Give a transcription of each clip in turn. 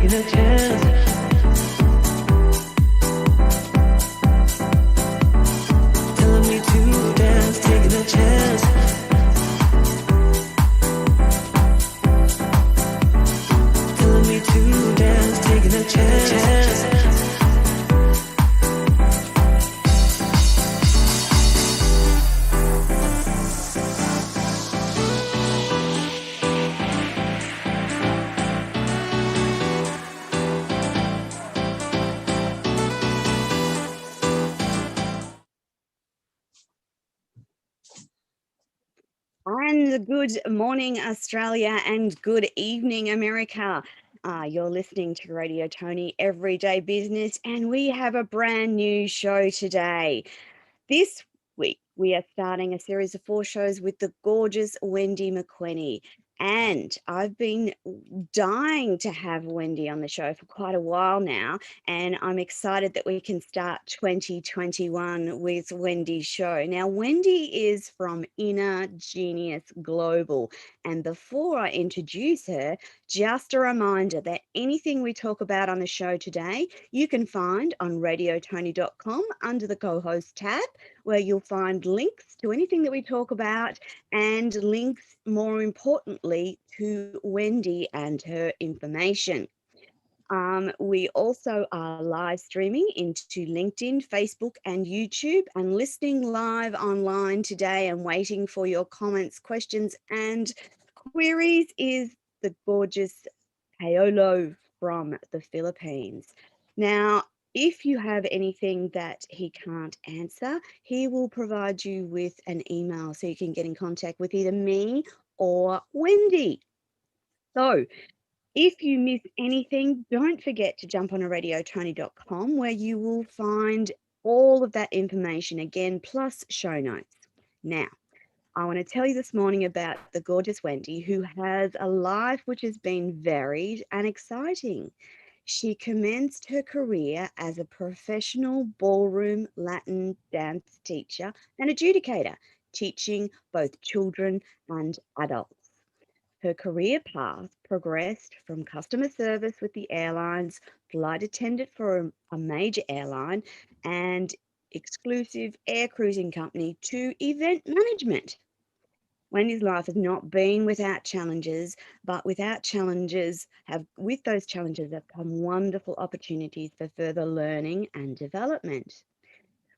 taking a chance. Telling me to dance, taking a chance. Telling me to dance, taking a chance. And good morning, Australia, and good evening, America. You're listening to Radio Toni Every Day Business, and we have a brand new show today. This week, we are starting a series of 4 shows with the gorgeous Wendy Marquenie. And I've been dying to have Wendy on the show for quite a while now. And I'm excited that we can start 2021 with Wendy's show. Now, Wendy is from Inner Genius Global. And before I introduce her, just a reminder that anything we talk about on the show today, you can find on radiotoni.com under the co-host tab, where you'll find links to anything that we talk about and links, more importantly, to Wendy and her information. We also are live streaming into LinkedIn, Facebook, and YouTube, and listening live online today and waiting for your comments, questions, and queries is the gorgeous Paolo from the Philippines. Now, if you have anything that he can't answer, he will provide you with an email so you can get in contact with either me or Wendy. So if you miss anything, don't forget to jump on radiotoni.com, where you will find all of that information again, plus show notes. Now, I want to tell you this morning about the gorgeous Wendy, who has a life which has been varied and exciting. She commenced her career as a professional ballroom Latin dance teacher and adjudicator, teaching both children and adults. Her career path progressed from customer service with the airlines, flight attendant for a major airline, and exclusive air cruising company, to event management. Wendy's life has not been without challenges, but with those challenges have come wonderful opportunities for further learning and development.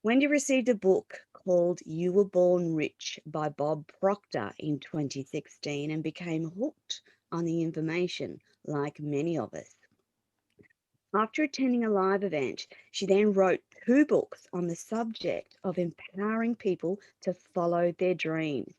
Wendy received a book called You Were Born Rich by Bob Proctor in 2016 and became hooked on the information, like many of us. After attending a live event, she then wrote 2 books on the subject of empowering people to follow their dreams.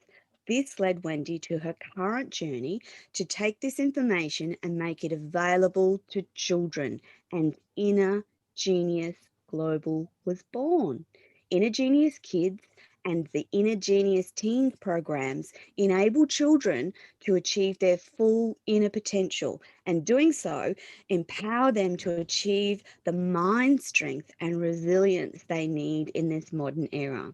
This led Wendy to her current journey to take this information and make it available to children, and Inner Genius Global was born. Inner Genius Kids and the Inner Genius Teens programs enable children to achieve their full inner potential, and doing so, empower them to achieve the mind strength and resilience they need in this modern era.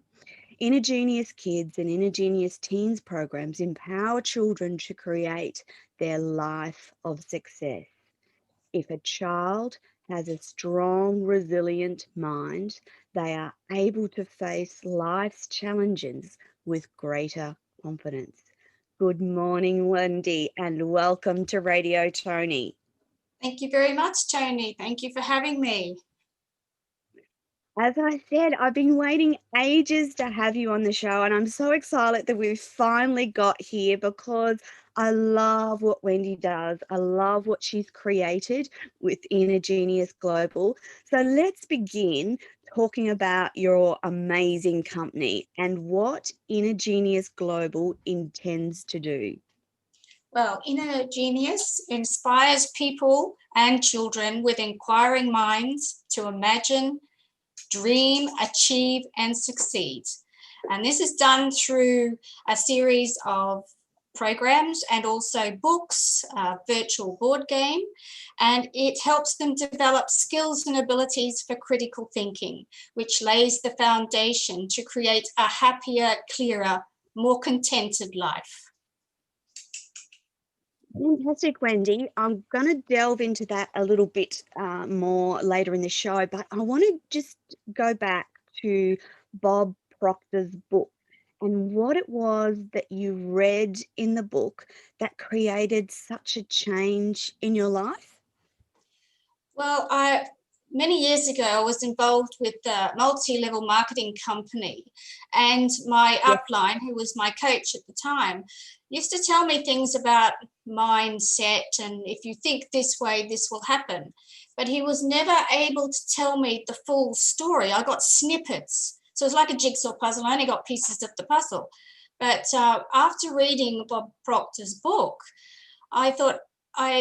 Inner Genius Kids and Inner Genius Teens programs empower children to create their life of success. If a child has a strong, resilient mind, they are able to face life's challenges with greater confidence. Good morning, Wendy, and welcome to Radio Toni. Thank you very much, Toni. Thank you for having me. As I said, I've been waiting ages to have you on the show, and I'm so excited that we've finally got here, because I love what Wendy does. I love what she's created with Inner Genius Global. So let's begin talking about your amazing company and what Inner Genius Global intends to do. Well, Inner Genius inspires people and children with inquiring minds to imagine, dream, achieve, and succeed. And this is done through a series of programs and also books, virtual board game, and it helps them develop skills and abilities for critical thinking, which lays the foundation to create a happier, clearer, more contented life. Fantastic, Wendy. I'm going to delve into that a little bit more later in the show, but I want to just go back to Bob Proctor's book and what it was that you read in the book that created such a change in your life. Well, many years ago, I was involved with a multi-level marketing company, and my upline, who was my coach at the time, used to tell me things about mindset and if you think this way, this will happen. But he was never able to tell me the full story. I got snippets. So it's like a jigsaw puzzle. I only got pieces of the puzzle. But after reading Bob Proctor's book, I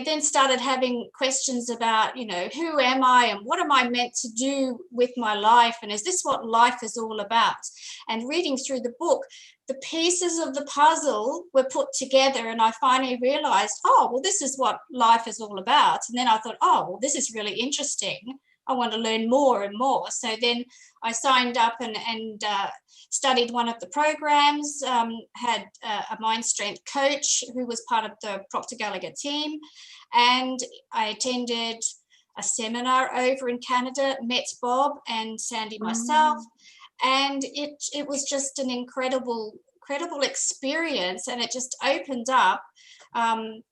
then started having questions about, who am I and what am I meant to do with my life? And is this what life is all about? And reading through the book, the pieces of the puzzle were put together and I finally realized, this is what life is all about. And then I thought, this is really interesting. I want to learn more and more. So then I signed up and studied one of the programs, had a mind strength coach who was part of the Proctor Gallagher team. And I attended a seminar over in Canada, met Bob and Sandy myself. And it was just an incredible experience. And it just opened up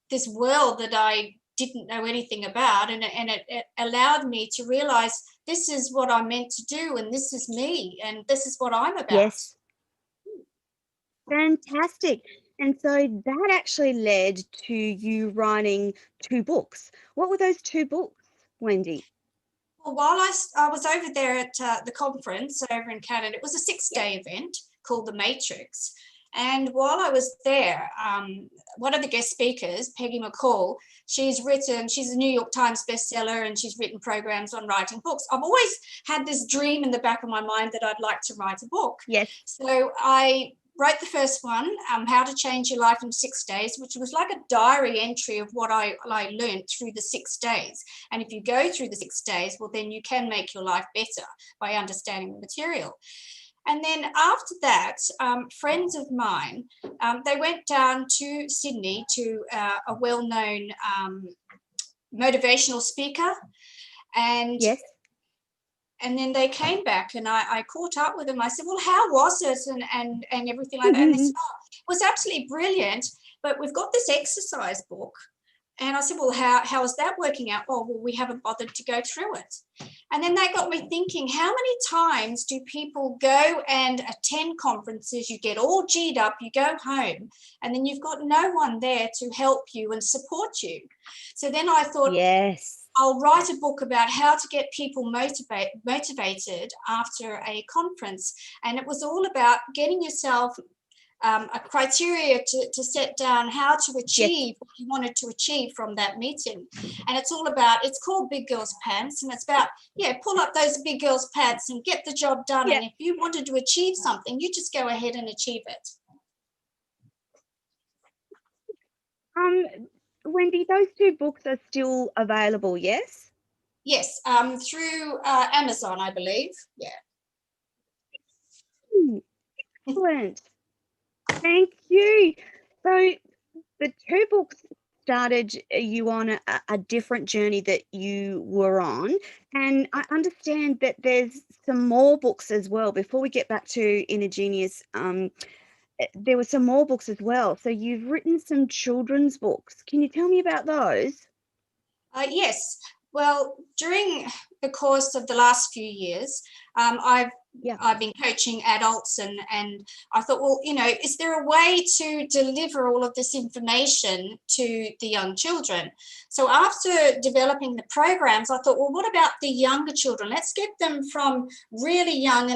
this world that I didn't know anything about, and it allowed me to realize this is what I'm meant to do, and this is me, and this is what I'm about. Yes. Fantastic. And so that actually led to you writing 2 books. What were those 2 books, Wendy? Well, while I was over there at the conference over in Canada, it was a 6-day event called The Matrix. And while I was there, one of the guest speakers, Peggy McCall, she's a New York Times bestseller, and she's written programs on writing books. I've always had this dream in the back of my mind that I'd like to write a book. Yes. So I wrote the first one, How to Change Your Life in 6 Days, which was like a diary entry of what I learned through the 6 days. And if you go through the 6 days, well, then you can make your life better by understanding the material. And then after that, friends of mine, they went down to Sydney to a well-known motivational speaker. And yes. And then they came back and I caught up with them. I said, well, how was it? And everything like that. And they said, it was absolutely brilliant, but we've got this exercise book. And I said, well, how is that working out? Oh, well, we haven't bothered to go through it. And then that got me thinking, how many times do people go and attend conferences? You get all G'd up, you go home, and then you've got no one there to help you and support you. So then I thought, yes, I'll write a book about how to get people motivated after a conference. And it was all about getting yourself a criteria to set down how to achieve what you wanted to achieve from that meeting. And it's all about, it's called Big Girls Pants, and it's about, pull up those big girls pants and get the job done. And if you wanted to achieve something, you just go ahead and achieve it. Wendy, those 2 books are still available, yes? Yes, through Amazon, I believe. Yeah. Excellent. Thank you. So the 2 books started you on a different journey that you were on, and I understand that there's some more books as well. Before we get back to Inner Genius, there were some more books as well. So you've written some children's books. Can you tell me about those? Yes. Well, during the course of the last few years, I've been coaching adults, and I thought, well, is there a way to deliver all of this information to the young children? So after developing the programs, I thought, well, what about the younger children? Let's get them from really young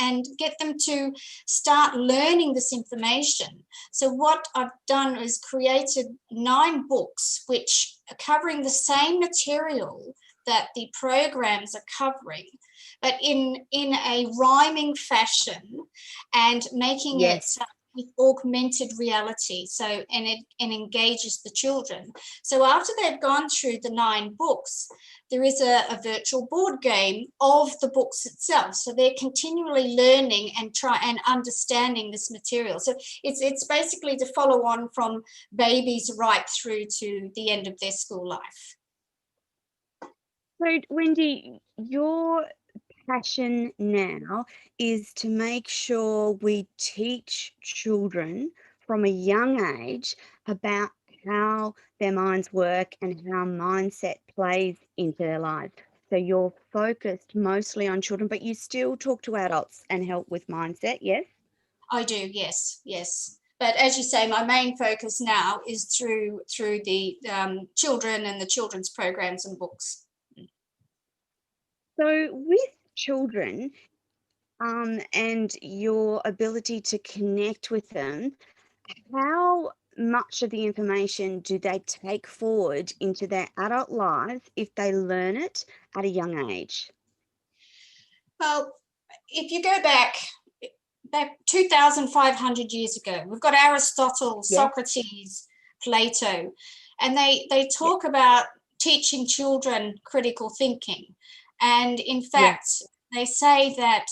and get them to start learning this information. So what I've done is created 9 books which are covering the same material that the programs are covering, but in a rhyming fashion, and making it with augmented reality. So, and it engages the children. So after they've gone through the 9 books, there is a virtual board game of the books itself. So they're continually learning and understanding this material. So it's basically to follow on from babies right through to the end of their school life. So, Wendy, your passion now is to make sure we teach children from a young age about how their minds work and how mindset plays into their lives. So you're focused mostly on children, but you still talk to adults and help with mindset, yes? I do, yes. But as you say, my main focus now is through the children and the children's programs and books. So with children, and your ability to connect with them, how much of the information do they take forward into their adult lives if they learn it at a young age? Well, if you go back 2,500 years ago, we've got Aristotle, Yes. Socrates, Plato, and they talk about teaching children critical thinking. And in fact, they say that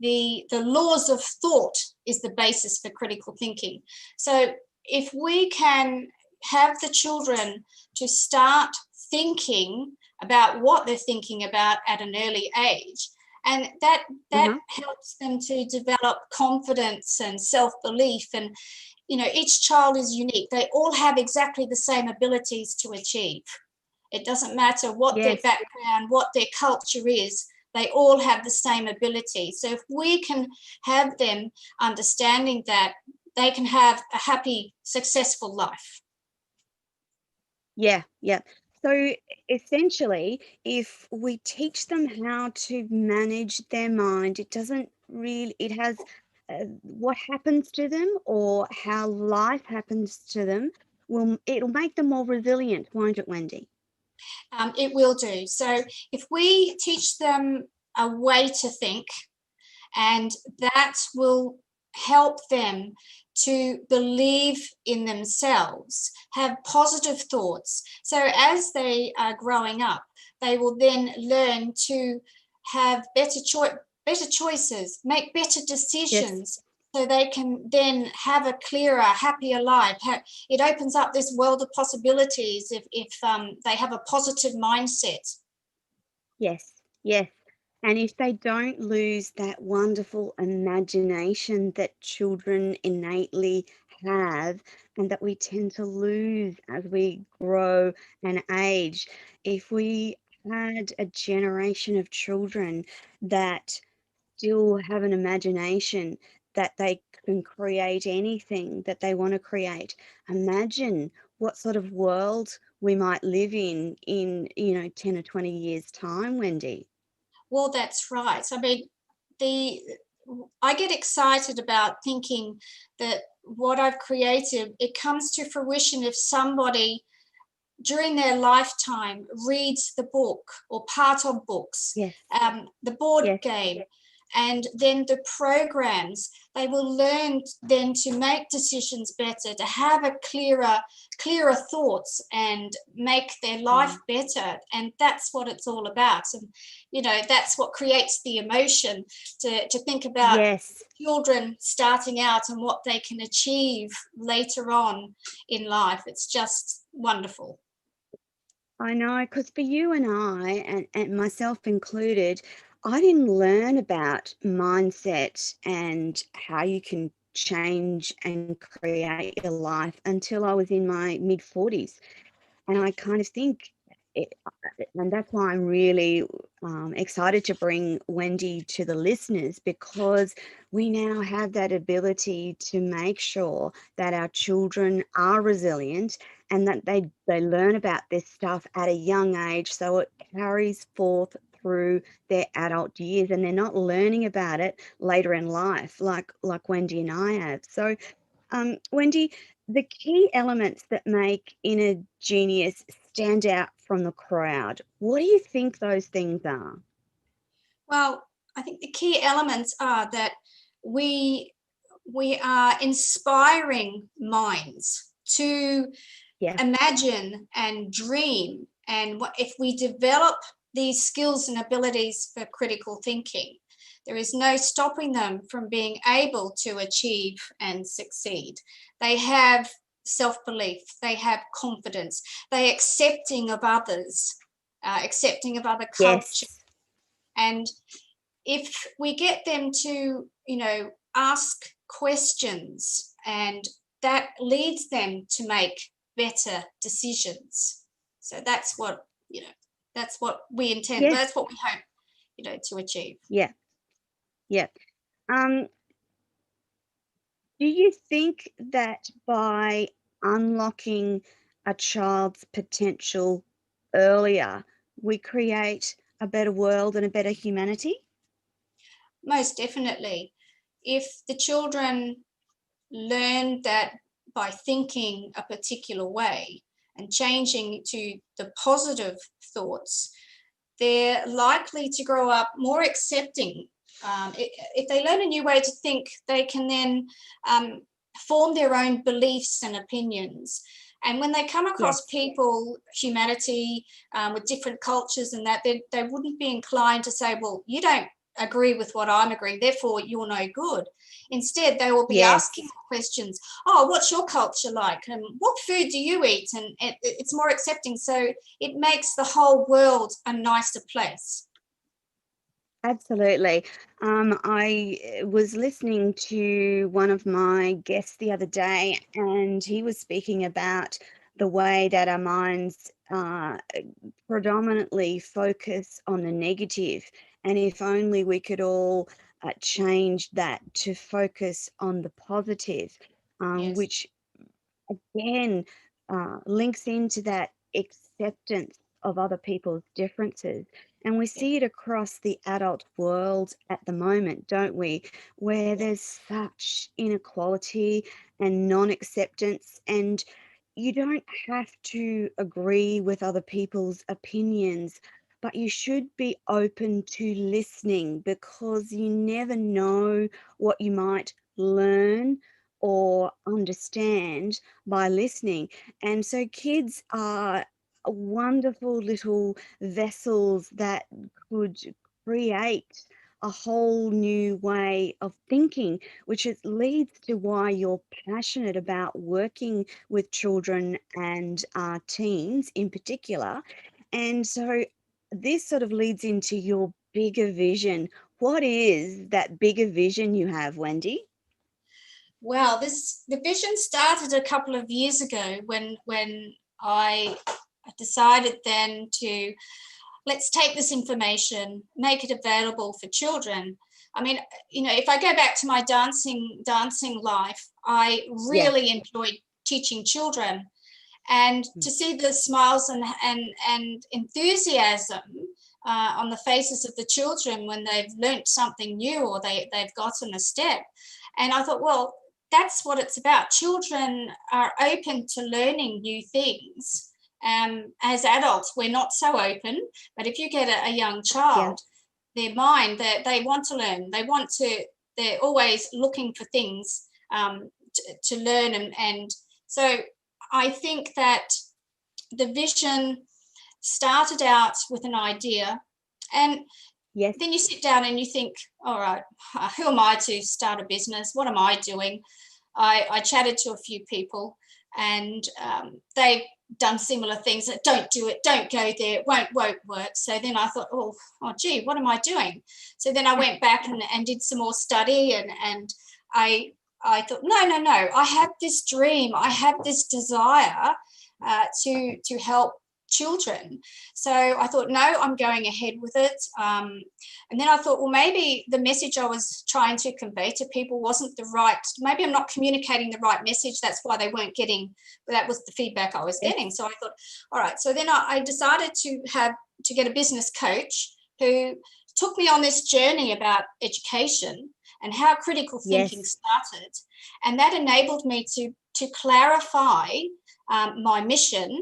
the laws of thought is the basis for critical thinking. So if we can have the children to start thinking about what they're thinking about at an early age, and that helps them to develop confidence and self-belief. And each child is unique. They all have exactly the same abilities to achieve. It doesn't matter what their background, what their culture is, they all have the same ability. So if we can have them understanding that, they can have a happy, successful life. Yeah. So essentially, if we teach them how to manage their mind, it has what happens to them or how life happens to them, it'll make them more resilient, won't it, Wendy? It will do. So if we teach them a way to think, and that will help them to believe in themselves, have positive thoughts. So as they are growing up, they will then learn to have better choices, make better decisions. So they can then have a clearer, happier life. It opens up this world of possibilities if they have a positive mindset. Yes. And if they don't lose that wonderful imagination that children innately have and that we tend to lose as we grow and age, if we had a generation of children that still have an imagination that they can create anything that they want to create, imagine what sort of world we might live in 10 or 20 years' time, Wendy. Well, that's right. I mean, I get excited about thinking that what I've created, it comes to fruition if somebody during their lifetime reads the book or part of books, the board game, and then the programs. They will learn then to make decisions better, to have a clearer thoughts and make their life better. And that's what it's all about. And that's what creates the emotion to think about children starting out and what they can achieve later on in life. It's just wonderful. I know, because for you and I, and myself included, I didn't learn about mindset and how you can change and create your life until I was in my mid-40s. And I kind of think, and that's why I'm really excited to bring Wendy to the listeners, because we now have that ability to make sure that our children are resilient and that they learn about this stuff at a young age, so it carries forth through their adult years and they're not learning about it later in life like Wendy and I have. So Wendy, the key elements that make inner genius stand out from the crowd, what do you think those things are? Well, I think the key elements are that we we are inspiring minds to imagine and dream. And if we develop these skills and abilities for critical thinking, there is no stopping them from being able to achieve and succeed. They have self-belief, they have confidence, they're accepting of others, accepting of other culture. And if we get them to, ask questions, and that leads them to make better decisions. So that's what, that's what we intend. Yes. That's what we hope, to achieve. Yeah. Yeah. Do you think that by unlocking a child's potential earlier, we create a better world and a better humanity? Most definitely. If the children learn that by thinking a particular way and changing to the positive thoughts, they're likely to grow up more accepting. If they learn a new way to think, they can then form their own beliefs and opinions. And when they come across people, humanity, with different cultures and that, they wouldn't be inclined to say, well, you don't agree with what I'm agreeing, therefore you're no good. Instead, they will be asking questions. Oh, what's your culture like? And what food do you eat? And it's more accepting. So it makes the whole world a nicer place. Absolutely. I was listening to one of my guests the other day, and he was speaking about the way that our minds predominantly focus on the negative, and if only we could all change that to focus on the positive, which again links into that acceptance of other people's differences. And we see it across the adult world at the moment, don't we? Where there's such inequality and non-acceptance, and you don't have to agree with other people's opinions, but you should be open to listening, because you never know what you might learn or understand by listening. And so kids are wonderful little vessels that could create a whole new way of thinking, which leads to why you're passionate about working with children and teens in particular. And so this sort of leads into your bigger vision. What is that bigger vision you have, Wendy? Well, the vision started a couple of years ago when I decided then to, let's take this information, make it available for children. I mean, if I go back to my dancing life, I really enjoyed teaching children, and to see the smiles and enthusiasm on the faces of the children when they've learnt something new or they've gotten a step. And I thought, well, that's what it's about. Children are open to learning new things. As adults, we're not so open, but if you get a young child, their mind, they want to learn. They're always looking for things to learn. And so I think that the vision started out with an idea, and then you sit down and you think, all right, who am I to start a business? What am I doing? I chatted to a few people, and they've done similar things. That don't do it, don't go there, it won't work. So then I thought, oh gee, what am I doing? So then I went back and did some more study, and I thought, no, I have this dream, I have this desire to help children. So I thought, no, I'm going ahead with it. And then I thought, well, maybe the message I was trying to convey to people wasn't the right, maybe I'm not communicating the right message. That's why they weren't getting, that was the feedback I was getting. So I thought, all right. So then I decided to get a business coach who took me on this journey about education and how critical thinking started. And that enabled me to clarify my mission,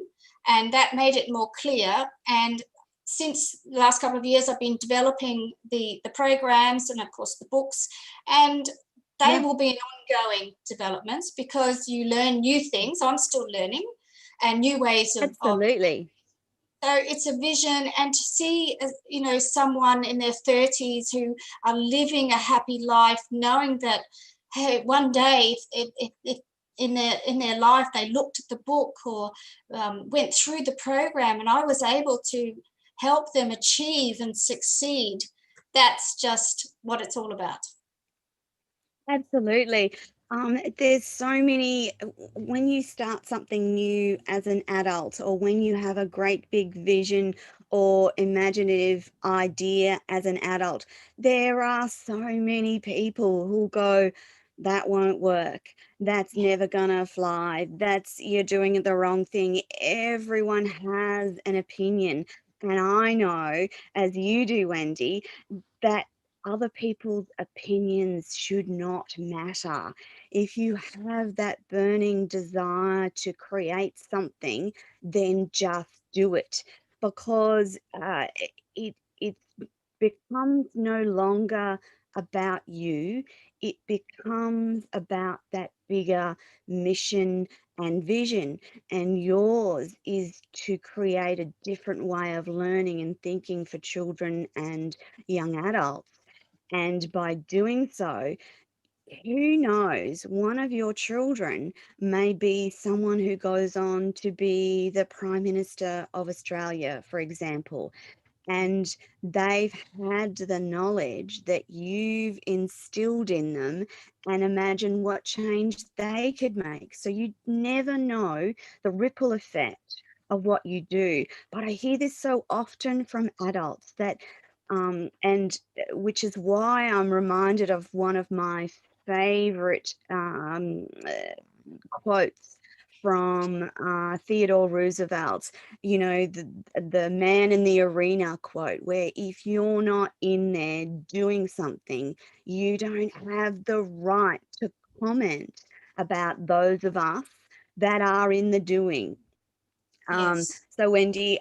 and that made it more clear. And since the last couple of years, I've been developing the programs and, of course, the books. And they will be an ongoing developments, because you learn new things. I'm still learning, and new ways of Absolutely. so it's a vision, and to see, someone in their 30s who are living a happy life, knowing that, hey, one day if in their life they looked at the book or went through the program, and I was able to help them achieve and succeed. That's just what it's all about. Absolutely. There's so many, when you start something new as an adult, or when you have a great big vision or imaginative idea as an adult, there are so many people who go, that won't work. That's never gonna fly. You're doing the wrong thing. Everyone has an opinion. And I know, as you do, Wendy, that other people's opinions should not matter. If you have that burning desire to create something, then just do it, because it becomes no longer about you. It becomes about that bigger mission and vision. And yours is to create a different way of learning and thinking for children and young adults. And by doing so, who knows, one of your children may be someone who goes on to be the Prime Minister of Australia, for example, and they've had the knowledge that you've instilled in them, and imagine what change they could make. So you never know the ripple effect of what you do. But I hear this so often from adults that and which is why I'm reminded of one of my favorite quotes from Theodore Roosevelt, the man in the arena quote, where if you're not in there doing something, you don't have the right to comment about those of us that are in the doing. Yes. So Wendy,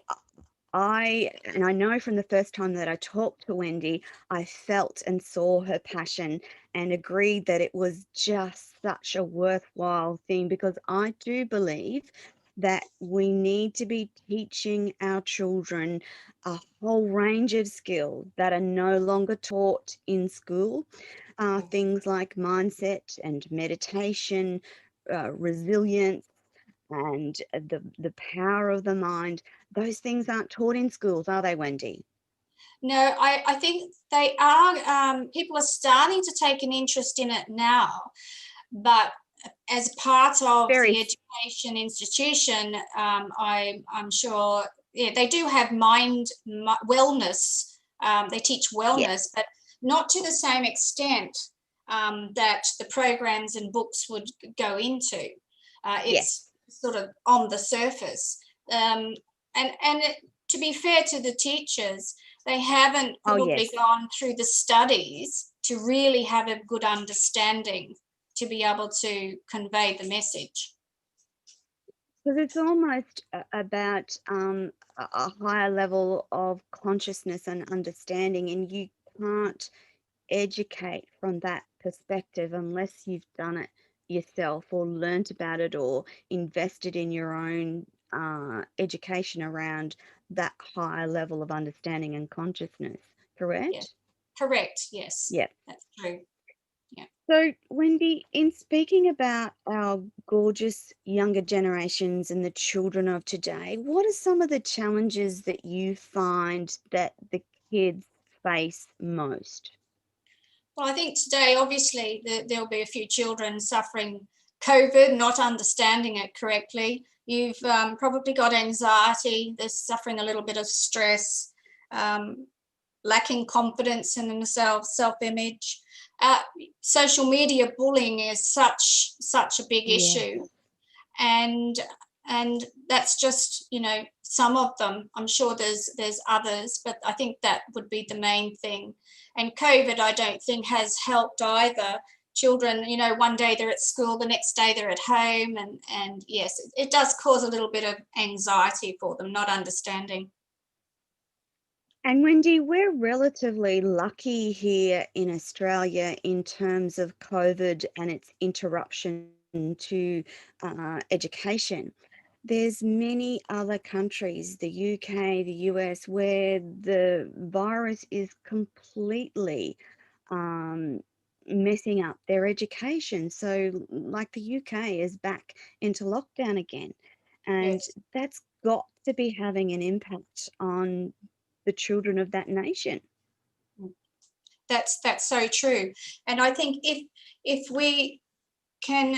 I know from the first time that I talked to Wendy, I felt and saw her passion and agreed that it was just such a worthwhile thing, because I do believe that we need to be teaching our children a whole range of skills that are no longer taught in school. Things like mindset and meditation, resilience, and the power of the mind. Those things aren't taught in schools, are they, Wendy? No, I think they are. People are starting to take an interest in it now, but as part of the Very. education institution, I'm sure, yeah, they do have wellness. They teach Yeah. wellness, but not to the same extent that the programs and books would go into. It's sort of on the surface. To be fair to the teachers, they haven't Oh, probably yes. gone through the studies to really have a good understanding to be able to convey the message. Because it's almost about a higher level of consciousness and understanding, and you can't educate from that perspective unless you've done it yourself, or learnt about it, or invested in your own education around that higher level of understanding and consciousness. Yes, Correct? correct. Yes, Yeah. that's true. Yeah. So, Wendy, in speaking about our gorgeous younger generations and the children of today, what are some of the challenges that you find that the kids face most? Well, I think today, obviously, there'll be a few children suffering COVID, not understanding it correctly. You've probably got anxiety. They're suffering a little bit of stress, lacking confidence in themselves, self-image. Social media bullying is such a big Yeah. issue, and that's just some of them. I'm sure there's others, but I think that would be the main thing. And COVID, I don't think has helped either. Children, one day they're at school, the next day they're at home, and yes, it does cause a little bit of anxiety for them, not understanding. And Wendy, we're relatively lucky here in Australia in terms of COVID and its interruption to education. There's many other countries, the UK, the US, where the virus is completely um, messing up their education. So, like the UK is back into lockdown again, and Yes. that's got to be having an impact on the children of that nation. That's so true. And I think if we can,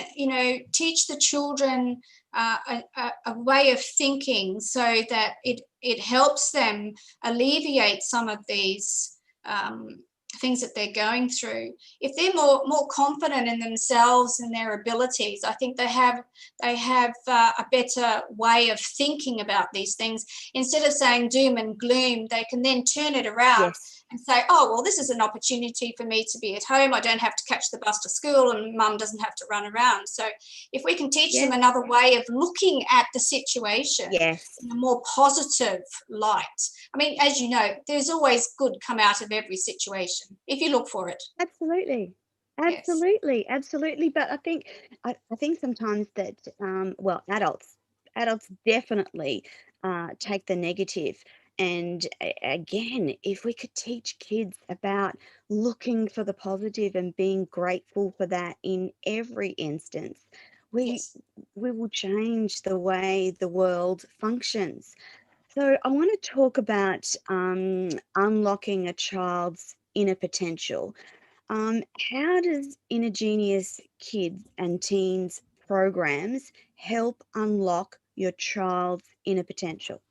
teach the children a way of thinking so that it helps them alleviate some of these things that they're going through. If they're more confident in themselves and their abilities, I think they have a better way of thinking about these things. Instead of saying doom and gloom, they can then turn it around Yes. and say, oh, well, this is an opportunity for me to be at home. I don't have to catch the bus to school and mum doesn't have to run around. So if we can teach them Yes. another way of looking at the situation Yes. in a more positive light. I mean, as you know, there's always good come out of every situation if you look for it. Absolutely. Yes. Absolutely. But I think sometimes that well, adults definitely take the negative. And again, if we could teach kids about looking for the positive and being grateful for that in every instance, we Yes. we will change the way the world functions. So I want to talk about unlocking a child's inner potential. How does Inner Genius Kids and Teens programs help unlock your child's inner potential?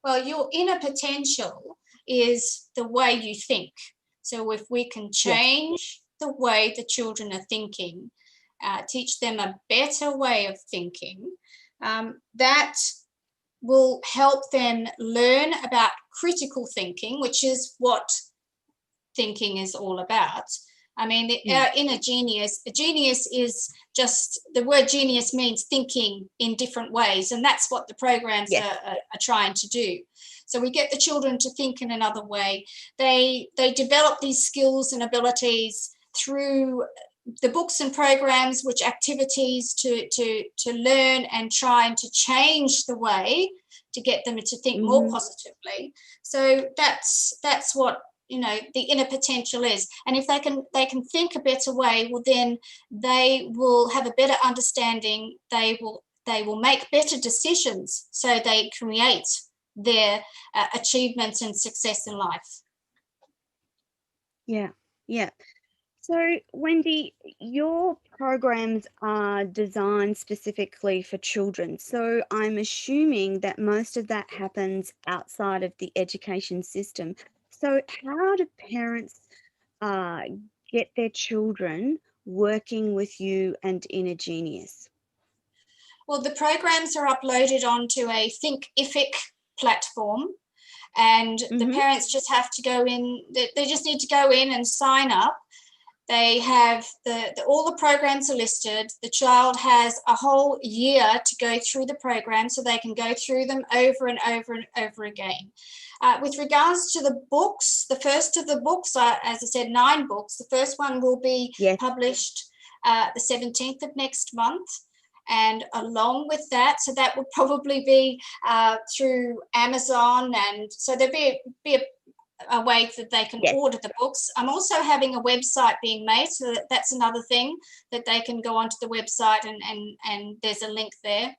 Well, your inner potential is the way you think. So if we can Yes. change the way the children are thinking, teach them a better way of thinking, that will help them learn about critical thinking, which is what thinking is all about. I mean, Mm. our inner genius, a genius is just the word genius means thinking in different ways. And that's what the programs Yes. are trying to do. So we get the children to think in another way. They develop these skills and abilities through the books and programs, which activities to learn and trying to change the way to get them to think more Hmm. positively. So that's what the inner potential is. And if they can think a better way, well, then they will have a better understanding. They will make better decisions, so they create their achievements and success in life. Yeah. Yeah. So, Wendy, your programs are designed specifically for children. So, I'm assuming that most of that happens outside of the education system. So, how do parents uh, get their children working with you and Inner Genius? Well, the programs are uploaded onto a Thinkific platform, and the Mm-hmm. parents just have to go in. They just need to go in and sign up. They have all the programs are listed. The child has a whole year to go through the program, so they can go through them over and over and over again. With regards to the books, the first of the books are, as I said, 9 books. The first one will be Yes. published the 17th of next month. And along with that, so that will probably be through Amazon, and so there'll be a way that they can Yes. order the books. I'm also having a website being made, so that's another thing that they can go onto the website, and there's a link there.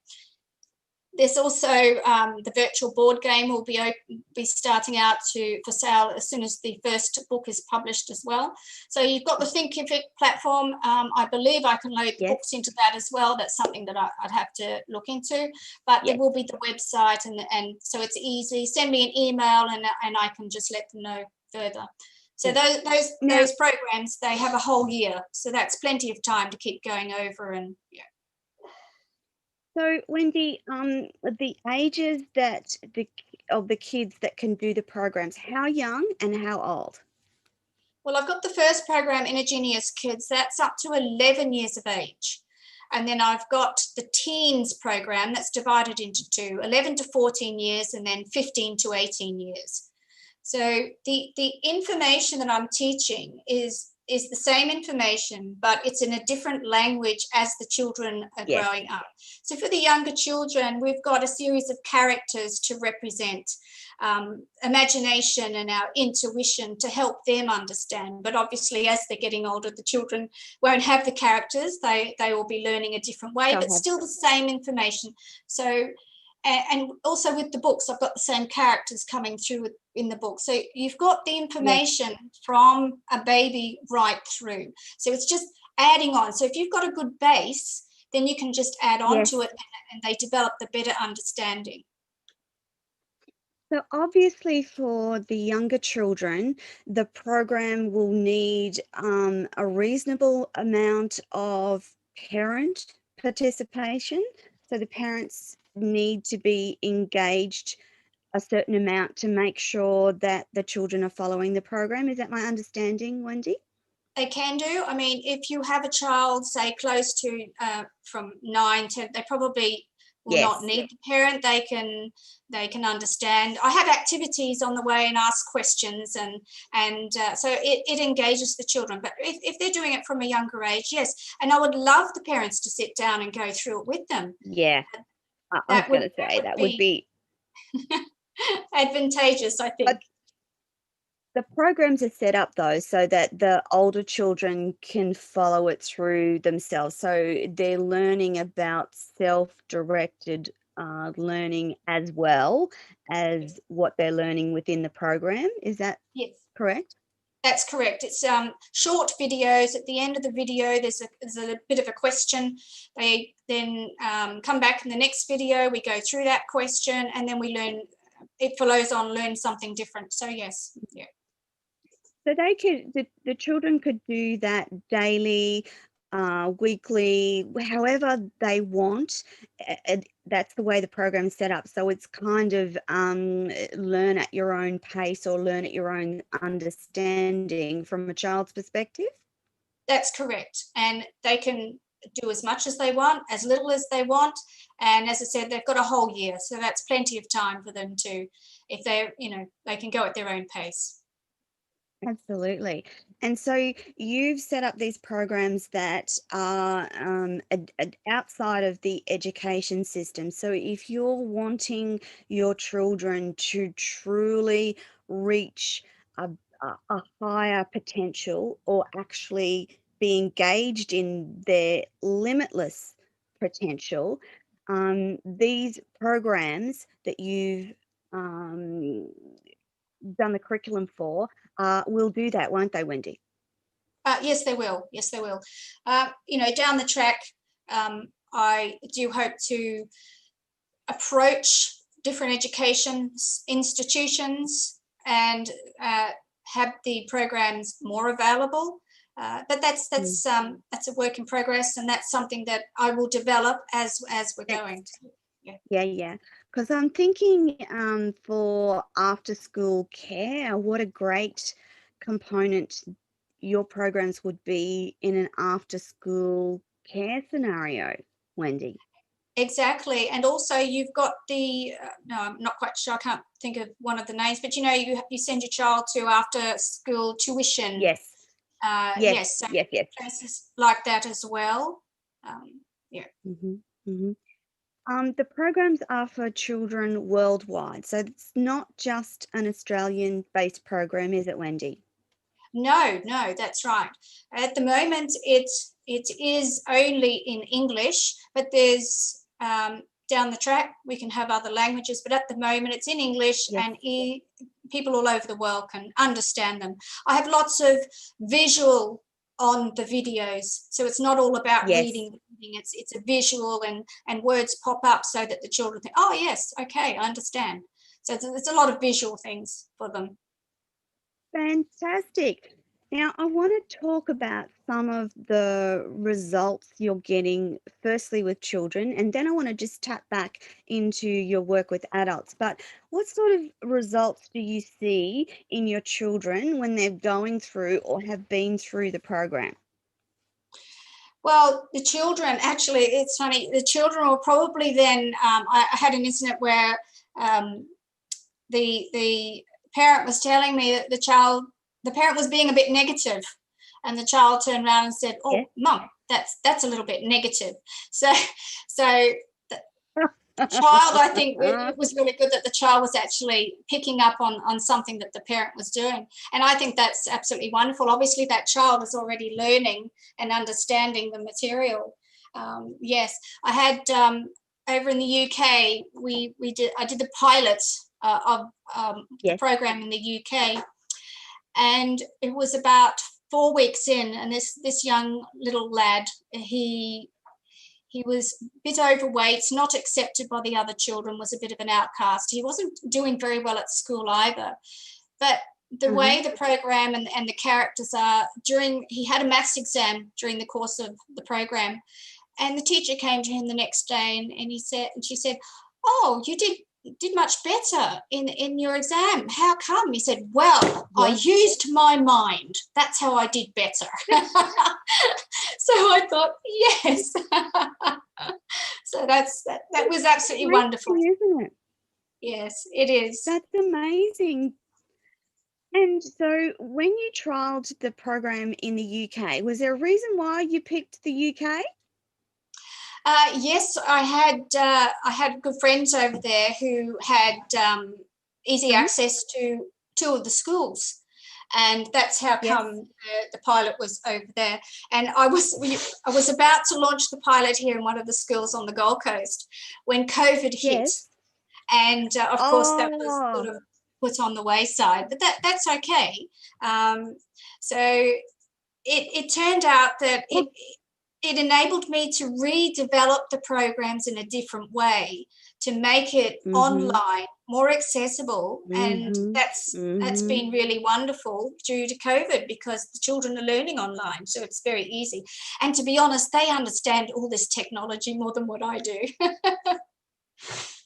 There's also the virtual board game will be starting out for sale as soon as the first book is published as well. So you've got the Thinkific platform. I believe I can load the Yes. books into that as well. That's something that I'd have to look into. But there Yes. will be the website, and so it's easy. Send me an email, and I can just let them know further. So Yes. those Now, programs, they have a whole year, so that's plenty of time to keep going over. And yeah. so Wendy, the ages that of the kids that can do the programs, how young and how old? Well, I've got the first program, Inner Genius Kids, that's up to 11 years of age. And then I've got the teens program that's divided into 2, 11 to 14 years, and then 15 to 18 years. So the information that I'm teaching is the same information, but it's in a different language as the children are Yes. growing up. So for the younger children, we've got a series of characters to represent imagination and our intuition to help them understand. But obviously, as they're getting older, the children won't have the characters. They will be learning a different way, but still the same information. So, and also with the books, I've got the same characters coming through in the book. So you've got the information from a baby right through. So it's just adding on. So if you've got a good base, then you can just add on to it, and they develop the better understanding. So obviously for the younger children, the program will need a reasonable amount of parent participation. So the parents need to be engaged a certain amount to make sure that the children are following the program. Is that my understanding, Wendy? They can do. I mean, if you have a child, say, close to from 9 to, they probably will not need the parent. They can understand. I have activities on the way and ask questions, and so it engages the children. But if they're doing it from a younger age, yes. And I would love the parents to sit down and go through it with them. Yeah, I was going to say that would be advantageous, I think. But the programs are set up though so that the older children can follow it through themselves. So they're learning about self-directed learning as well as what they're learning within the program. Is that correct? That's correct. It's short videos. At the end of the video, there's a bit of a question. They then come back in the next video. We go through that question, and then we learn. It follows on, learn something different. So yes, yeah. So they could, the children could do that daily, weekly, however they want. That's the way the program's set up. So it's kind of learn at your own pace or learn at your own understanding from a child's perspective. That's correct. And they can do as much as they want, as little as they want. And as I said, they've got a whole year. So that's plenty of time for them to, if they're, they can go at their own pace. Absolutely. And so you've set up these programs that are outside of the education system. So if you're wanting your children to truly reach a higher potential or actually be engaged in their limitless potential, these programs that you've done the curriculum for will do that, won't they, Wendy? Yes, they will. Yes, they will. Down the track, I do hope to approach different education institutions and have the programs more available. But that's a work in progress, and that's something that I will develop as we're going. Yeah. Because I'm thinking for after school care, what a great component your programs would be in an after school care scenario, Wendy. Exactly. And also you've got the, no, I'm not quite sure, I can't think of one of the names, but you send your child to after school tuition. Yes. Yes. So Yes. places like that as well. The programs are for children worldwide. So it's not just an Australian-based program, is it, Wendy? No, that's right. At the moment, it is only in English, but there's down the track we can have other languages. But at the moment, it's in English, and people all over the world can understand them. I have lots of visual on the videos, so it's not all about reading. It's a visual, and words pop up so that the children think, oh yes, okay, I understand. So it's a lot of visual things for them. Fantastic. Now, I want to talk about some of the results you're getting, firstly with children, and then I want to just tap back into your work with adults. But what sort of results do you see in your children when they're going through or have been through the program? Well, the children, actually, it's funny, the children will probably then, I had an incident where the parent was telling me that the parent was being a bit negative, and the child turned around and said, "Oh, Mum, that's a little bit negative." So the child, I think it was really good that the child was actually picking up on something that the parent was doing. And I think that's absolutely wonderful. Obviously, that child is already learning and understanding the material. Yes, I had over in the UK, I did the pilot of the program in the UK, and it was about 4 weeks in, and this young little lad, he was a bit overweight, not accepted by the other children, was a bit of an outcast. He wasn't doing very well at school either. But the way the program and the characters are, he had a maths exam during the course of the program, and the teacher came to him the next day and she said, "Oh, you did much better in your exam. How come?" He said, "Well, I used my mind. That's how I did better." So I thought, yes. So that was absolutely wonderful, isn't it? Yes, it is. That's amazing. And so when you trialed the program in the UK, was there a reason why you picked the UK? Yes, I had good friends over there who had easy access to two of the schools, and that's how come the pilot was over there. And I was about to launch the pilot here in one of the schools on the Gold Coast when COVID hit, and of course that was sort of put on the wayside. But that's okay. So it turned out that it enabled me to redevelop the programs in a different way to make it online, more accessible, and that's been really wonderful due to COVID because the children are learning online, so it's very easy. And to be honest, they understand all this technology more than what I do.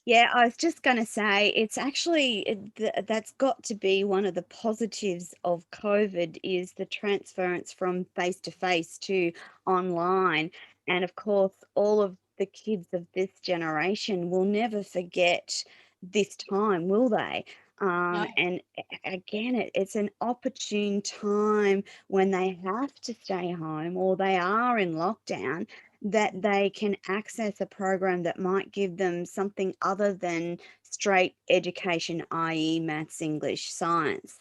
Yeah, I was just going to say, it's actually that's got to be one of the positives of COVID is the transference from face-to-face to online. And of course, all of the kids of this generation will never forget this time, will they? No. And again, it's an opportune time when they have to stay home or they are in lockdown that they can access a program that might give them something other than straight education, i.e. maths, English, science,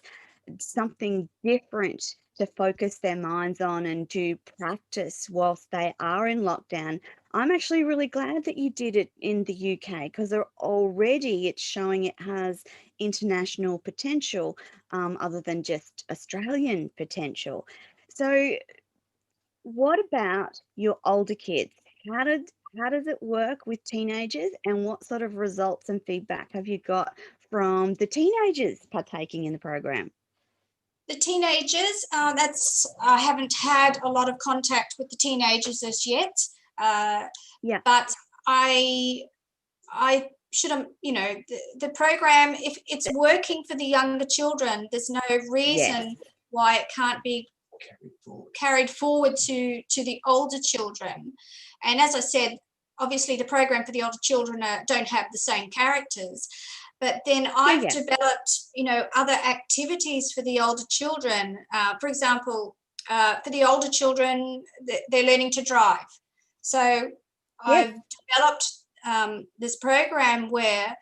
something different to focus their minds on and to practice whilst they are in lockdown. I'm actually really glad that you did it in the UK because already it's showing it has international potential other than just Australian potential. So what about your older kids? How does it work with teenagers, and what sort of results and feedback have you got from the teenagers partaking in the program? The teenagers, I haven't had a lot of contact with the teenagers as yet. But I should have, the program, if it's working for the younger children, there's no reason why it can't be carried forward to the older children. And as I said, obviously the program for the older children don't have the same characters, but then I've developed other activities for the older children. For example, for the older children, they're learning to drive, so I've developed this program where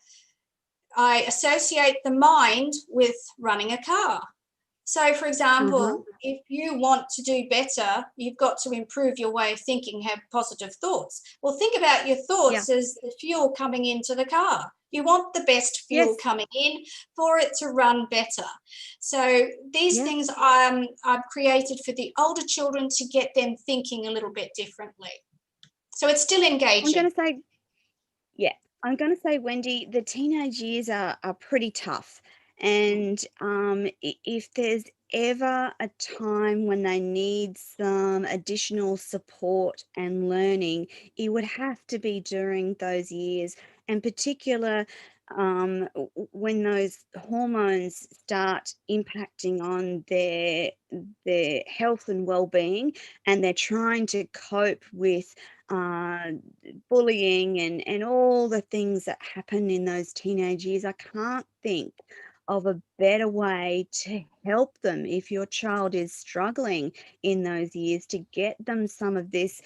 I associate the mind with running a car. So, for example, if you want to do better, you've got to improve your way of thinking, have positive thoughts. Well, think about your thoughts as the fuel coming into the car. You want the best fuel coming in for it to run better. So these things I've created for the older children to get them thinking a little bit differently. So it's still engaging. I'm going to say, Wendy, the teenage years are pretty tough. And if there's ever a time when they need some additional support and learning, it would have to be during those years, and particular when those hormones start impacting on their health and well-being, and they're trying to cope with bullying and all the things that happen in those teenage years. I can't think of a better way to help them if your child is struggling in those years, to get them some of this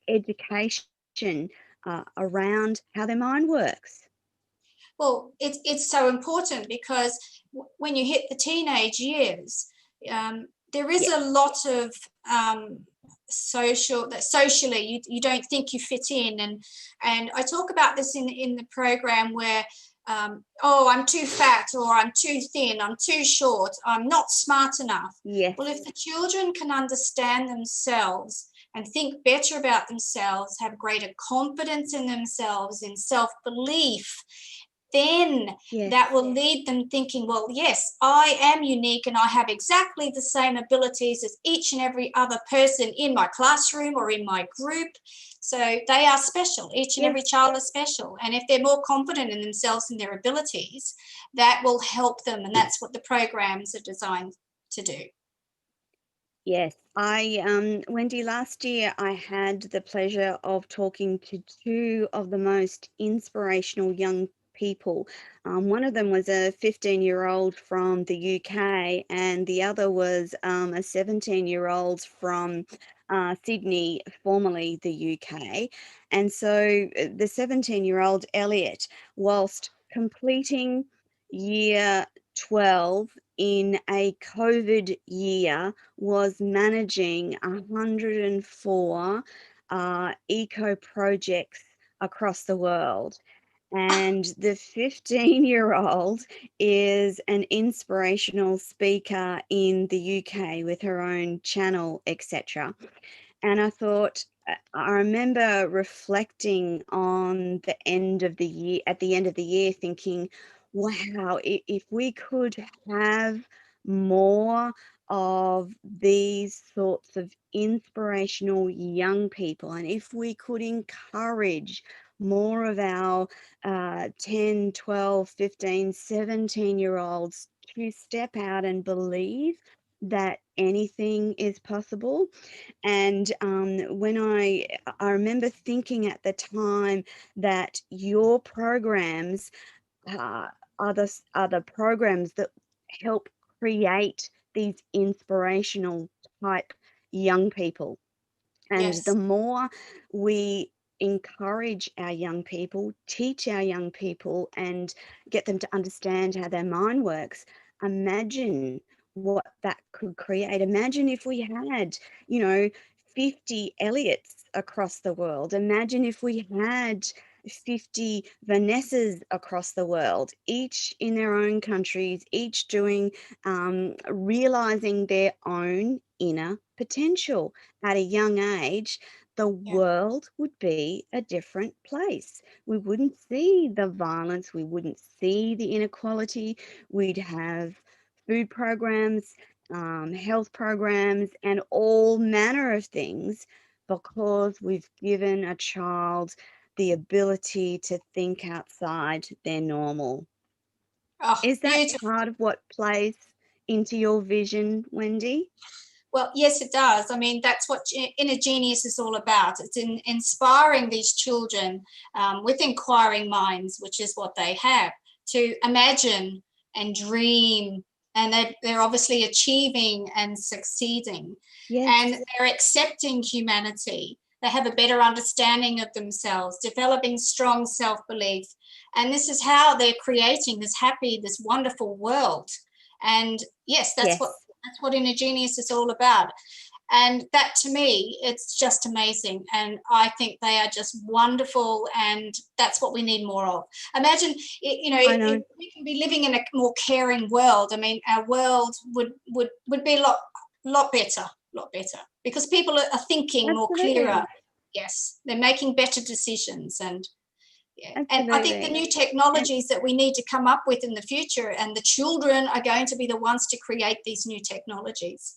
education around how their mind works. Well, it's so important because when you hit the teenage years, there is Yeah. a lot of socially you don't think you fit in, and I talk about this in the program where oh, I'm too fat, or I'm too thin, I'm too short, I'm not smart enough. Yes. Well, if the children can understand themselves and think better about themselves, have greater confidence in themselves, in self-belief, then Yes. that will lead them thinking, well, yes, I am unique and I have exactly the same abilities as each and every other person in my classroom or in my group. So they are special. Each and every child is special. And if they're more confident in themselves and their abilities, that will help them. And that's what the programs are designed to do. Yes, Wendy, last year I had the pleasure of talking to two of the most inspirational young people. One of them was a 15-year-old from the UK, and the other was a 17-year-old from Sydney, formerly the UK. And so the 17-year-old Elliot, whilst completing year 12 in a COVID year, was managing 104 eco projects across the world. And the 15-year-old is an inspirational speaker in the UK with her own channel, etc. And I thought, I remember reflecting on the end of the year, at the end of the year, thinking, wow, if we could have more of these sorts of inspirational young people, and if we could encourage more of our 10, 12, 15, 17-year-olds to step out and believe that anything is possible. And when I remember thinking at the time that your programs are the programs that help create these inspirational type young people. And the Yes. more we encourage our young people, teach our young people, and get them to understand how their mind works, imagine what that could create. Imagine if we had, you know, 50 Elliots across the world. Imagine if we had 50 Vanessas across the world, each in their own countries, each doing, realizing their own inner potential at a young age. The Yeah. world would be a different place. We wouldn't see the violence, we wouldn't see the inequality. We'd have food programs, health programs, and all manner of things, because we've given a child the ability to think outside their normal. Oh, Is that beautiful. part of what plays into your vision, Wendy? Well, yes, it does. I mean, that's what Inner Genius is all about. It's inspiring these children with inquiring minds, which is what they have, to imagine and dream. And they're obviously achieving and succeeding. Yes. And they're accepting humanity. They have a better understanding of themselves, developing strong self-belief. And this is how they're creating this happy, this wonderful world. And yes, that's what Inner Genius is all about. And that, to me, it's just amazing. And I think they are just wonderful, and that's what we need more of. Imagine, if we can be living in a more caring world, I mean, our world would be a lot better, because people are thinking more clearer. Yes, they're making better decisions. And yeah. And I think the new technologies that we need to come up with in the future, and the children are going to be the ones to create these new technologies.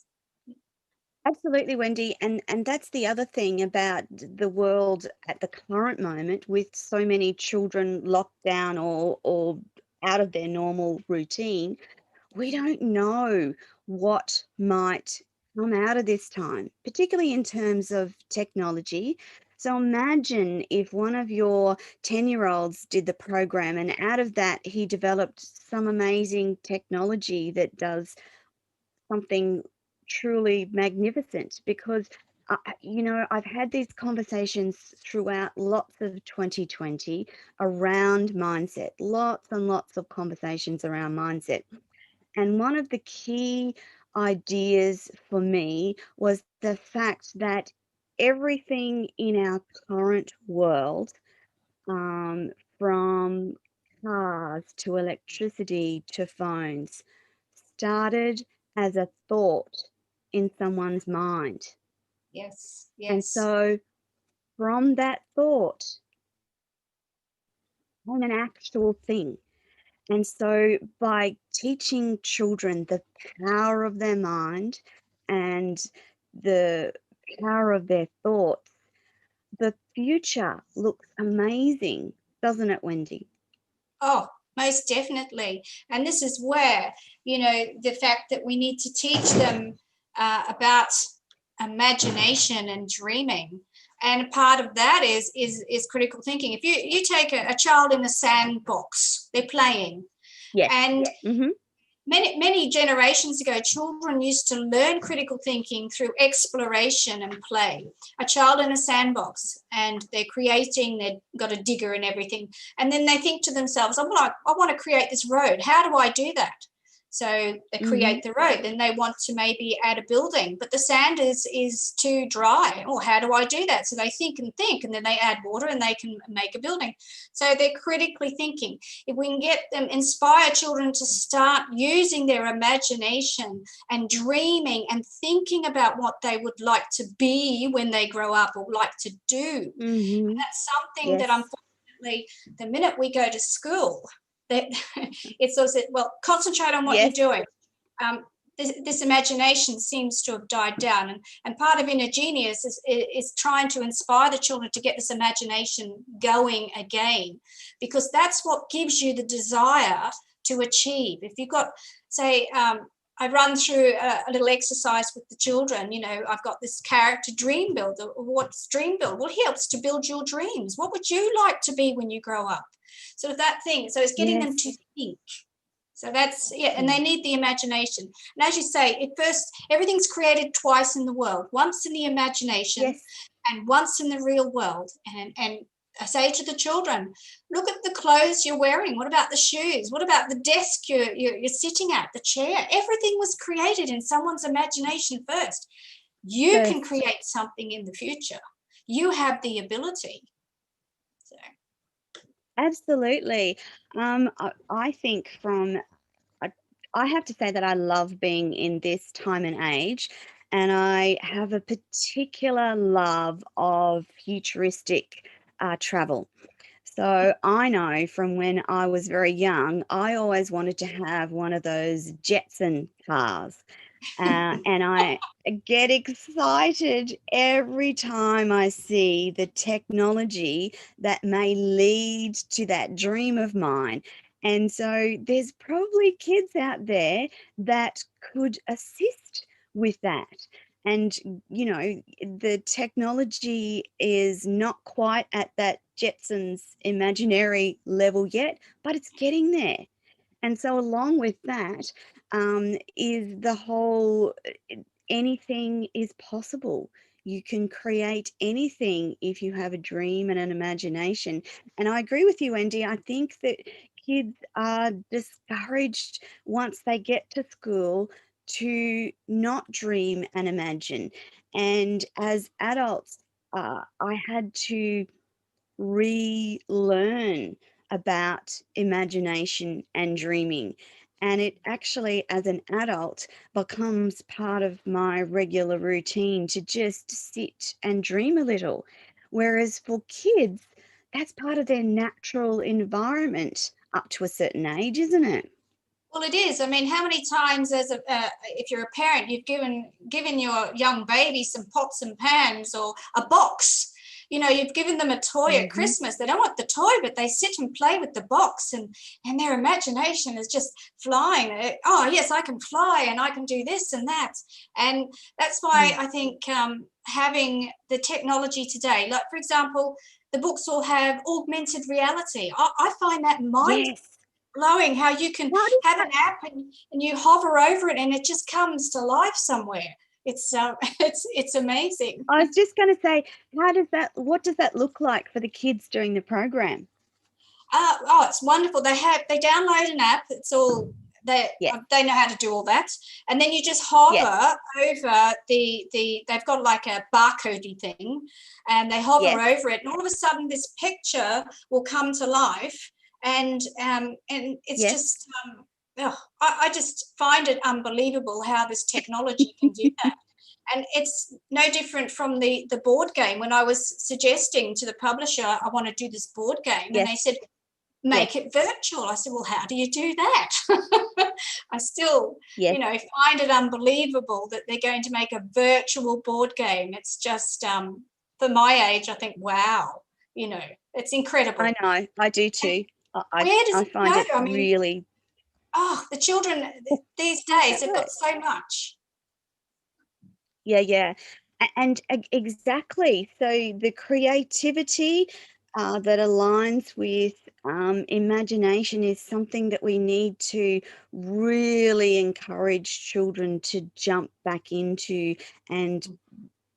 Absolutely, Wendy. And that's the other thing about the world at the current moment, with so many children locked down or out of their normal routine. We don't know what might come out of this time, particularly in terms of technology. So imagine if one of your 10-year-olds did the program, and out of that, he developed some amazing technology that does something truly magnificent. Because, I've had these conversations throughout lots of 2020 around mindset, lots and lots of conversations around mindset. And one of the key ideas for me was the fact that everything in our current world, um, from cars to electricity to phones, started as a thought in someone's mind. Yes, And yes. so from that thought came an actual thing. And so by teaching children the power of their mind and the power of their thoughts, the future looks amazing, doesn't it, Wendy? Oh, most definitely. And this is where, the fact that we need to teach them about imagination and dreaming. And part of that is critical thinking. If you take a child in a sandbox, they're playing, Yes. and Mm-hmm. many generations ago, children used to learn critical thinking through exploration and play. A child in a sandbox, and they're creating, they've got a digger and everything. And then they think to themselves, I want to create this road. How do I do that? So they Mm-hmm. create the road. Then they want to maybe add a building, but the sand is too dry. Oh, how do I do that? So they think, and then they add water and they can make a building. So they're critically thinking. If we can get them, inspire children to start using their imagination and dreaming and thinking about what they would like to be when they grow up or like to do. Mm-hmm. That's something that, Yes. unfortunately, the minute we go to school, that it's sort of said, well, concentrate on what you're Yes. doing. This imagination seems to have died down. And part of Inner Genius is trying to inspire the children to get this imagination going again, because that's what gives you the desire to achieve. If you've got, say, I run through a little exercise with the children. I've got this character dream builder. What's dream build? Well, he helps to build your dreams. What would you like to be when you grow up? Sort of that thing. So it's getting them to Yes. think. So that's, yeah, and they need the imagination. And as you say, everything's created twice in the world, once in the imagination Yes. and once in the real world. And I say to the children, look at the clothes you're wearing. What about the shoes? What about the desk you're sitting at, the chair? Everything was created in someone's imagination first. You can create something in the future. You have the ability. So. Absolutely. I think I have to say that I love being in this time and age, and I have a particular love of futuristic travel. So I know from when I was very young, I always wanted to have one of those Jetson cars. And I get excited every time I see the technology that may lead to that dream of mine. And so there's probably kids out there that could assist with that. And, the technology is not quite at that Jetsons imaginary level yet, but it's getting there. And so along with that, is the whole anything is possible. You can create anything if you have a dream and an imagination. And I agree with you, Wendy. I think that kids are discouraged once they get to school to not dream and imagine. And as adults, I had to relearn about imagination and dreaming. And it actually, as an adult, becomes part of my regular routine to just sit and dream a little. Whereas for kids, that's part of their natural environment up to a certain age, isn't it? Well, it is. I mean, how many times, if you're a parent, you've given your young baby some pots and pans or a box, you've given them a toy at Christmas. They don't want the toy, but they sit and play with the box, and their imagination is just flying. Oh, yes, I can fly and I can do this and that. And that's why I think having the technology today, like, for example, the books all have augmented reality. I find that mind-blowing, how you can have an app and you hover over it and it just comes to life somewhere. It's amazing. I was just going to say, what does that look like for the kids during the program? It's wonderful. They download an app. It's all they know how to do all that, and then you just hover over they've got like a barcodey thing, and they hover over it, and all of a sudden this picture will come to life, and it's just I just find it unbelievable how this technology can do that. And it's no different from the board game. When I was suggesting to the publisher, I want to do this board game, and they said, make it virtual. I said, well, how do you do that? I still, find it unbelievable that they're going to make a virtual board game. It's just, for my age, I think, wow, it's incredible. I know, I do too. I find it really... Oh, the children these days, they've got so much. Yeah. And exactly. So the creativity that aligns with imagination is something that we need to really encourage children to jump back into and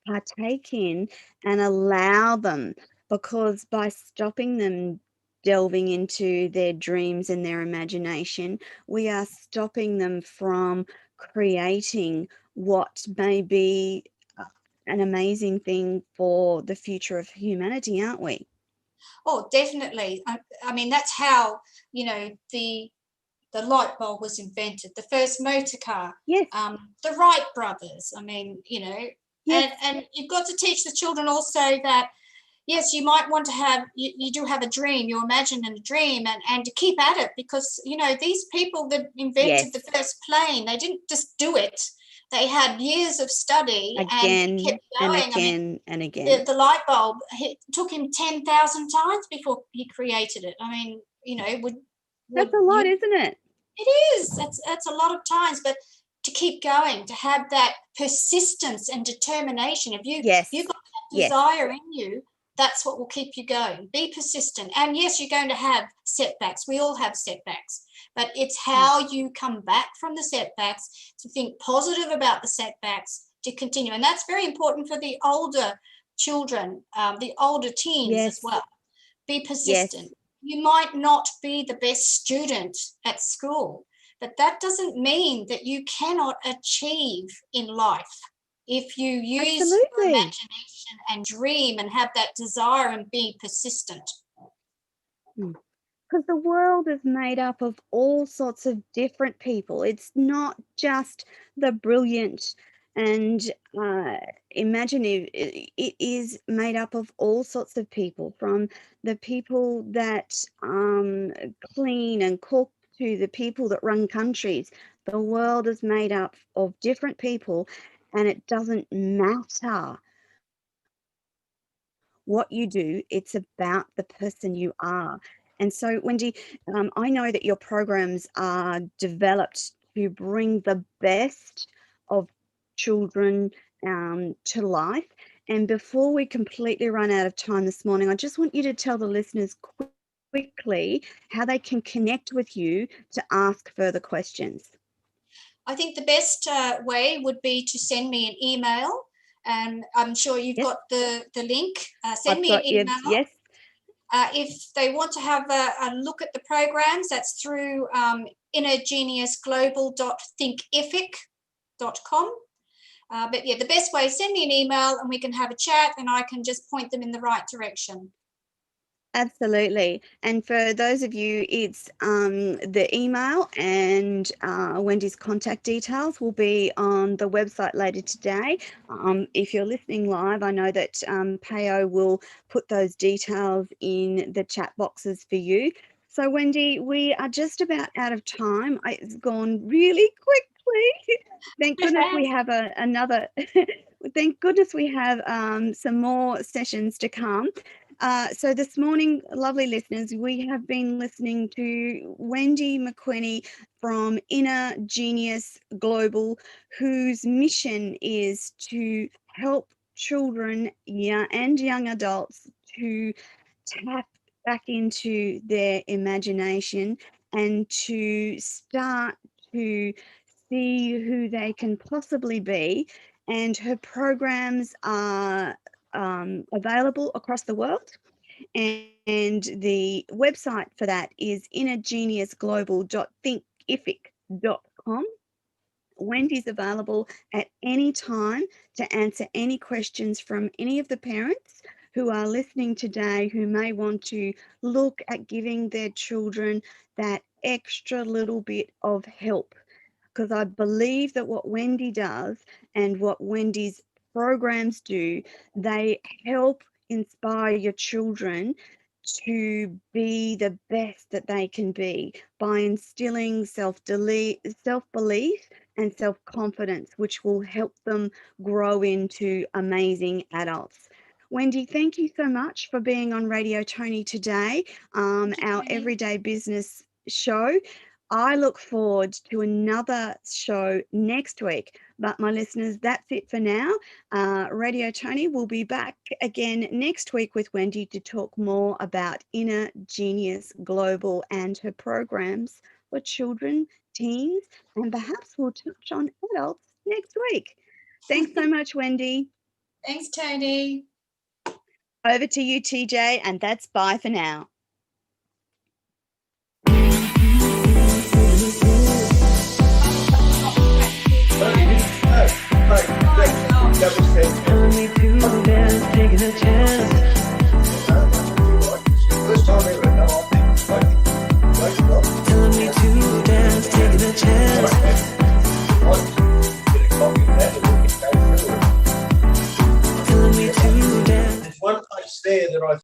partake in and allow them, because by stopping them delving into their dreams and their imagination, we are stopping them from creating what may be an amazing thing for the future of humanity, aren't we? Oh, definitely. I mean, that's how, the light bulb was invented, the first motor car, the Wright brothers. I mean, and you've got to teach the children also that, yes, you might want to have, you do have a dream, you imagine a dream, and to keep at it, because, these people that invented the first plane, they didn't just do it. They had years of study and kept going. And again. The light bulb, it took him 10,000 times before he created it. I mean, that's a lot, isn't it? It is. That's a lot of times, but to keep going, to have that persistence and determination. If you've got that desire in you, that's what will keep you going. Be persistent. And yes, you're going to have setbacks. We all have setbacks. But it's how you come back from the setbacks, to think positive about the setbacks, to continue. And that's very important for the older children, the older teens as well. Be persistent. You might not be the best student at school, but that doesn't mean that you cannot achieve in life. If you use your imagination and dream and have that desire and be persistent. Because the world is made up of all sorts of different people. It's not just the brilliant and imaginative. It is made up of all sorts of people, from the people that clean and cook to the people that run countries. The world is made up of different people, and it doesn't matter what you do. It's about the person you are. And so, Wendy, I know that your programs are developed to bring the best of children to life. And before we completely run out of time this morning, I just want you to tell the listeners quickly how they can connect with you to ask further questions. I think the best way would be to send me an email, and I'm sure you've got the link. Send me an email. Yes. If they want to have a look at the programs, that's through innergeniusglobal.thinkific.com. But the best way is send me an email and we can have a chat, and I can just point them in the right direction. Absolutely. And for those of you, it's the email and Wendy's contact details will be on the website later today. If you're listening live, I know that Payo will put those details in the chat boxes for you. So, Wendy, we are just about out of time. It's gone really quickly. Thank goodness we have another. Thank goodness we have some more sessions to come. So this morning, lovely listeners, we have been listening to Wendy Marquenie from Inner Genius Global, whose mission is to help children and young adults to tap back into their imagination and to start to see who they can possibly be. And her programs are available across the world. And the website for that is innergeniusglobal.thinkific.com. Wendy's available at any time to answer any questions from any of the parents who are listening today who may want to look at giving their children that extra little bit of help. Because I believe that what Wendy does and what Wendy's programs do, they help inspire your children to be the best that they can be by instilling self-belief and self-confidence, which will help them grow into amazing adults. Wendy, thank you so much for being on Radio Toni today, our Everyday Business show. I look forward to another show next week. But my listeners, that's it for now. Radio Toni will be back again next week with Wendy to talk more about Inner Genius Global and her programs for children, teens, and perhaps we'll touch on adults next week. Thanks so much, Wendy. Thanks, Toni. Over to you, TJ, and that's bye for now. Only two dance, taking a chance. Telling me to dance, taking a chance. Telling me to dance. There's one place there that I